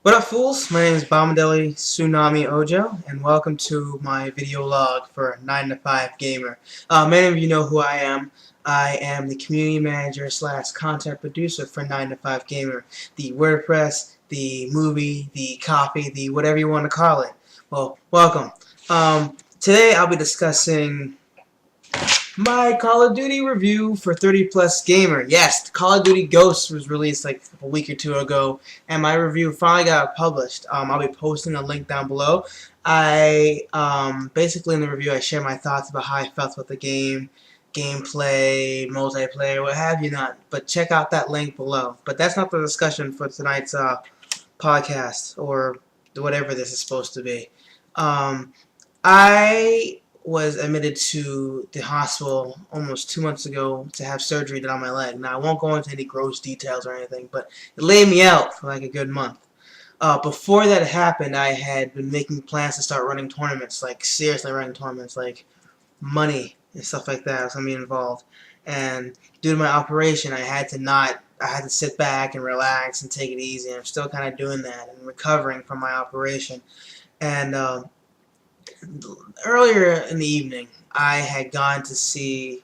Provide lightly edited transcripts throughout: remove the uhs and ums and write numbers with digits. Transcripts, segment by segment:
What up, fools? My name is Bombadeli Tsunami Ojo, and welcome to my video log for 9 to 5 Gamer. Many of you know who I am. I am the community manager slash content producer for 9 to 5 Gamer. The WordPress, the movie, the copy, the whatever you want to call it. Well, welcome. Today I'll be discussing my Call of Duty review for 30 Plus Gamer. Yes, Call of Duty Ghosts was released like a week or two ago, and my review finally got published. I'll be posting a link down below. Basically in the review I share my thoughts about how I felt with the game, gameplay, multiplayer, what have you not. But check out that link below. But that's not the discussion for tonight's podcast, or whatever this is supposed to be. I was admitted to the hospital almost 2 months ago to have surgery done on my leg. Now, I won't go into any gross details or anything, but it laid me out for like a good month. Before that happened, I had been making plans to start running tournaments, like seriously running tournaments, like money and stuff like that was going to be involved. And due to my operation, I had to sit back and relax and take it easy. And I'm still kind of doing that and recovering from my operation. And earlier in the evening, I had gone to see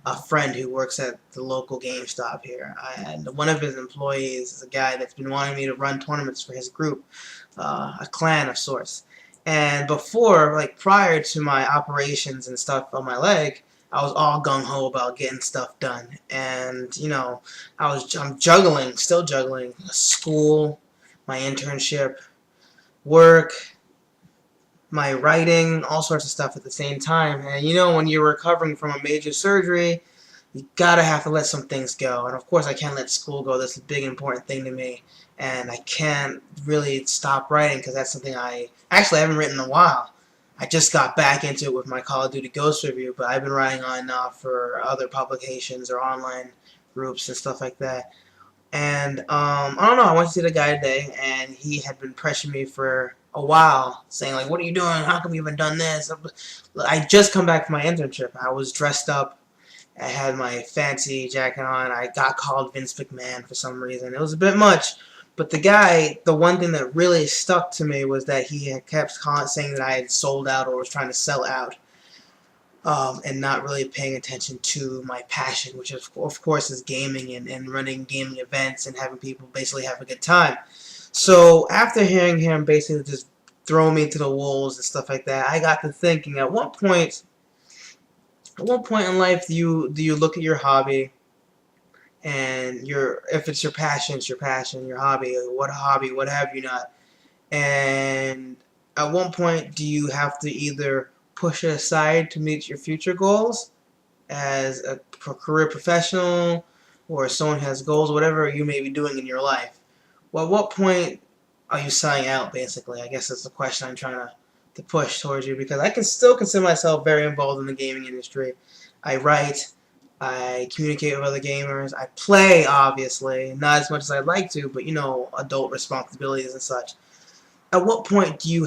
a friend who works at the local GameStop here. And one of his employees is a guy that's been wanting me to run tournaments for his group, a clan of sorts. And before, like prior to my operations and stuff on my leg, I was all gung-ho about getting stuff done. And, you know, I'm juggling, still juggling, school, my internship, work, my writing, all sorts of stuff at the same time. And you know, when you're recovering from a major surgery, you gotta have to let some things go. And of course, I can't let school go. That's a big important thing to me. And I can't really stop writing because that's something I haven't written in a while. I just got back into it with my Call of Duty Ghost review, but I've been writing on for other publications or online groups and stuff like that. And I don't know, I went to see the guy today, and he had been pressuring me for a while, saying like, what are you doing? How come you haven't done this? I just come back from my internship. I was dressed up. I had my fancy jacket on. I got called Vince McMahon for some reason. It was a bit much. But the guy, the one thing that really stuck to me was that he had kept saying that I had sold out or was trying to sell out. And not really paying attention to my passion, which of course is gaming and running gaming events and having people basically have a good time. So after hearing him basically just throw me to the wolves and stuff like that, I got to thinking, at what point in life do you look at your hobby and if it's your passion, it's your passion, your hobby, what have you not, and at one point do you have to either push it aside to meet your future goals as a career professional or someone who has goals, whatever you may be doing in your life? Well, at what point are you selling out, basically? I guess that's the question I'm trying to push towards you, because I can still consider myself very involved in the gaming industry. I write, I communicate with other gamers, I play, obviously, not as much as I'd like to, but you know, adult responsibilities and such. At what point do you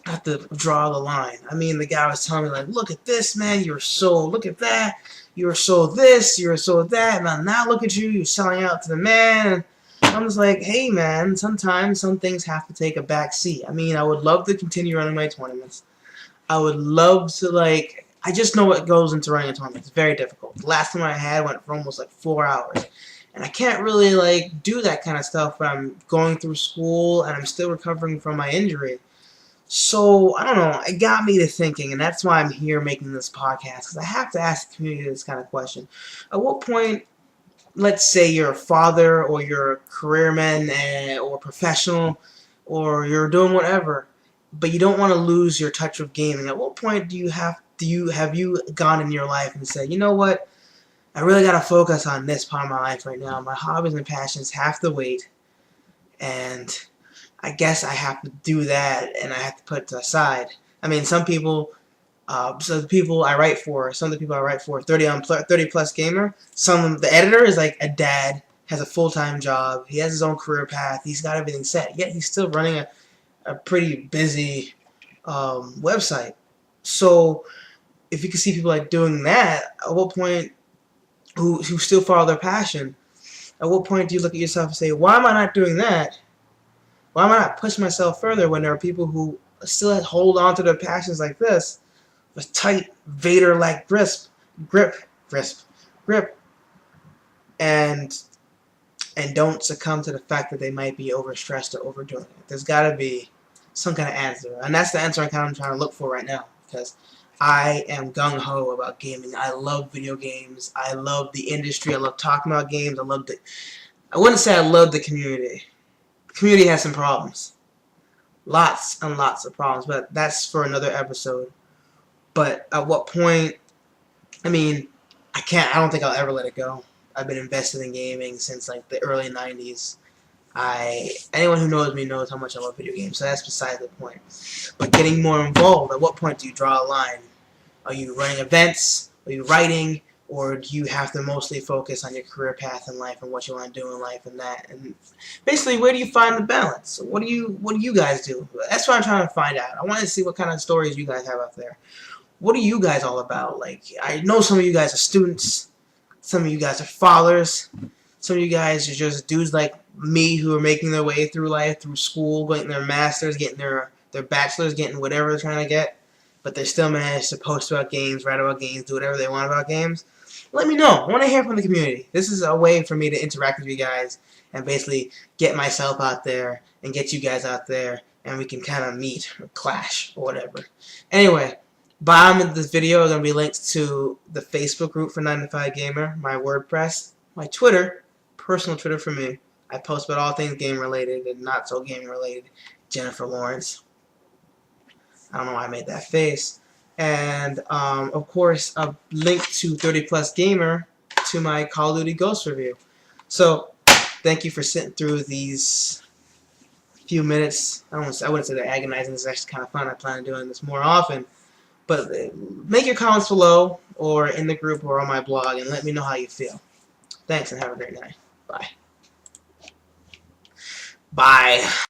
have to draw the line? I mean, the guy was telling me, like, look at this, man, look at that, you're so this, you're so that, now look at you, you're selling out to the man. And I'm just like, hey, man, sometimes some things have to take a back seat. I mean, I would love to continue running my tournaments. I would love to, like, I just know what goes into running a tournament. It's very difficult. The last time I had went for almost, like, 4 hours. And I can't really, like, do that kind of stuff when I'm going through school and I'm still recovering from my injury. So, I don't know, it got me to thinking, and that's why I'm here making this podcast, because I have to ask the community this kind of question. At what point, let's say you're a father, or you're a careerman, or professional, or you're doing whatever, but you don't want to lose your touch with gaming, at what point have you gone in your life and said, you know what, I really got to focus on this part of my life right now. My hobbies and passions have to wait, and I guess I have to do that, and I have to put it aside. I mean, some of the people I write for, 30 plus gamer, the editor is like a dad, has a full-time job, he has his own career path, he's got everything set, yet he's still running a pretty busy website. So, if you can see people like doing that, at what point, who still follow their passion, at what point do you look at yourself and say, why am I not doing that? Why am I not pushing myself further when there are people who still hold on to their passions like this with tight Vader-like grip, and don't succumb to the fact that they might be overstressed or overdoing it. There's got to be some kind of answer, and that's the answer I'm kind of trying to look for right now, because I am gung-ho about gaming. I love video games. I love the industry. I love talking about games. I wouldn't say I love the community. The community has some problems. Lots and lots of problems, but that's for another episode. But at what point, I mean, I don't think I'll ever let it go. I've been invested in gaming since like the early 90s. Anyone who knows me knows how much I love video games, so that's beside the point. But getting more involved, at what point do you draw a line? Are you running events? Are you writing? Or do you have to mostly focus on your career path in life and what you want to do in life and that? And basically, where do you find the balance? What do you guys do? That's what I'm trying to find out. I want to see what kind of stories you guys have out there. What are you guys all about? Like, I know some of you guys are students. Some of you guys are fathers. Some of you guys are just dudes like me who are making their way through life, through school, getting their masters, getting their bachelors, getting whatever they're trying to get. But they still manage to post about games, write about games, do whatever they want about games. Let me know. I want to hear from the community. This is a way for me to interact with you guys and basically get myself out there and get you guys out there, and we can kind of meet or clash or whatever. Anyway, bottom of this video are going to be links to the Facebook group for 9 to 5 Gamer, my WordPress, my Twitter, personal Twitter for me. I post about all things game related and not so game related. Jennifer Lawrence. I don't know why I made that face. And, of course, a link to 30 Plus Gamer to my Call of Duty Ghost review. So, thank you for sitting through these few minutes. I wouldn't say they're agonizing. This is actually kind of fun. I plan on doing this more often. But make your comments below or in the group or on my blog and let me know how you feel. Thanks and have a great night. Bye. Bye.